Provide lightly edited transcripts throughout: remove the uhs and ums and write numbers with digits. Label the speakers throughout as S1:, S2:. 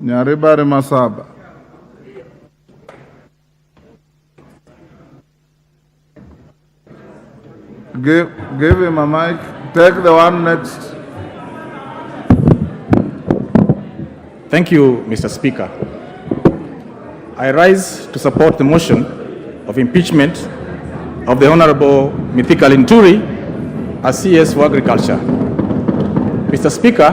S1: Nyaribari Masaba. Give him a mic. Take the one next.
S2: Thank you, Mr. Speaker. I rise to support the motion of impeachment of the Honorable Mithika Linturi as CS for Agriculture. Mr. Speaker,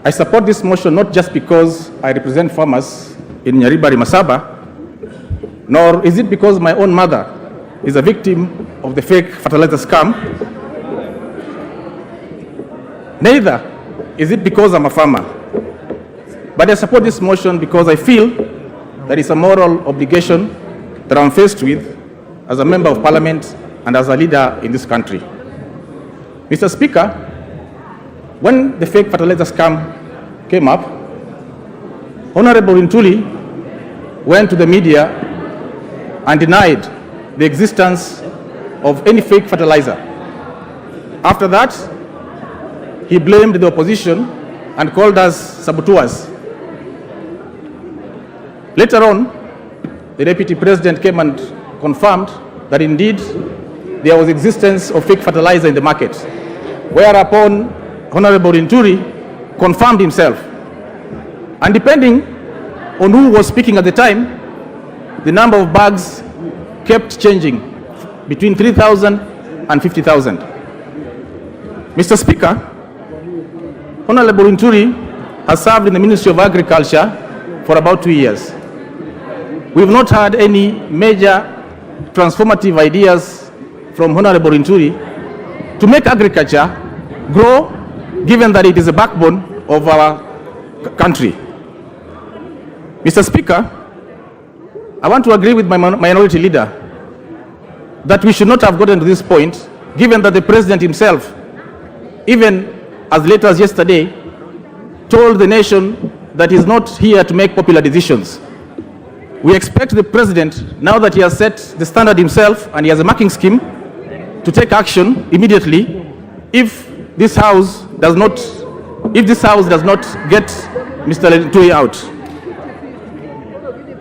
S2: I support this motion not just because I represent farmers in Nyaribari, Masaba, nor is it because my own mother is a victim of the fake fertilizer scam. Neither is it because I'm a farmer. But I support this motion because I feel that it's a moral obligation that I'm faced with as a member of parliament and as a leader in this country. Mr. Speaker, when the fake fertilizer scam came up, Honorable Linturi went to the media and denied the existence of any fake fertilizer. After that, he blamed the opposition and called us saboteurs. Later on, the Deputy President came and confirmed that indeed there was existence of fake fertilizer in the market, whereupon Honorable Linturi confirmed himself. And depending on who was speaking at the time, the number of bags kept changing between 3,000 and 50,000. Mr. Speaker, Honorable Linturi has served in the Ministry of Agriculture for about 2 years. We've not had any major transformative ideas from Honorable Linturi to make agriculture grow, given that it is the backbone of our country. Mr. Speaker, I want to agree with my minority leader that we should not have gotten to this point, given that the President himself, even as late as yesterday, told the nation that he's not here to make popular decisions. We expect the President, now that he has set the standard himself and he has a marking scheme, to take action immediately if this House does not get Mr. Linturi out.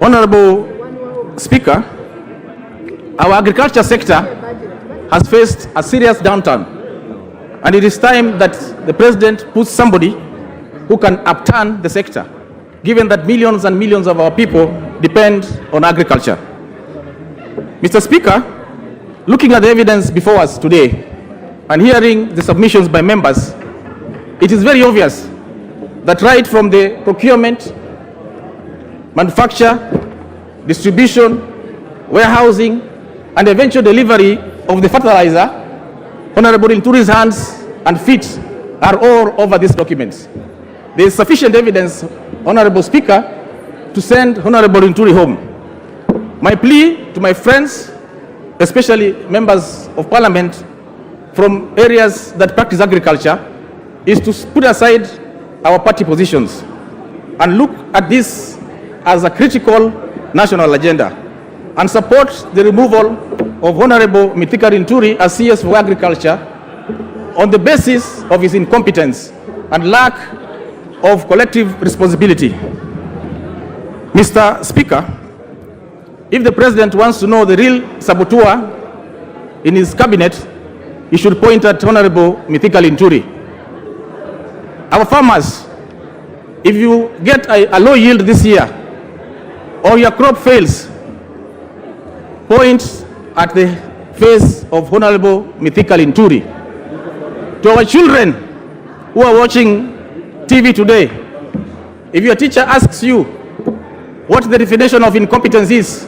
S2: Honorable Speaker, our agriculture sector has faced a serious downturn, and it is time that the President puts somebody who can upturn the sector, given that millions and millions of our people depend on agriculture. Mr. Speaker, looking at the evidence before us today and hearing the submissions by members, it is very obvious that right from the procurement, manufacture, distribution, warehousing, and eventual delivery of the fertilizer, Honorable Linturi's hands and feet are all over these documents. There is sufficient evidence, Honorable Speaker, to send Honorable Linturi home. My plea to my friends, especially members of parliament from areas that practice agriculture, is to put aside our party positions and look at this as a critical national agenda and support the removal of Honorable Mithika Linturi as CS for Agriculture on the basis of his incompetence and lack of collective responsibility. Mr. Speaker, if the President wants to know the real saboteur in his cabinet, he should point at Honorable Mithika Linturi. Our farmers, if you get a low yield this year or your crop fails, point at the face of Honorable Mithika Linturi. To our children who are watching TV today, if your teacher asks you what the definition of incompetence is,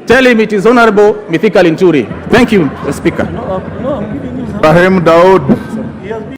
S2: tell him it is Honorable Mithika Linturi. Thank you, Mr. Speaker.
S1: Rahim Daud.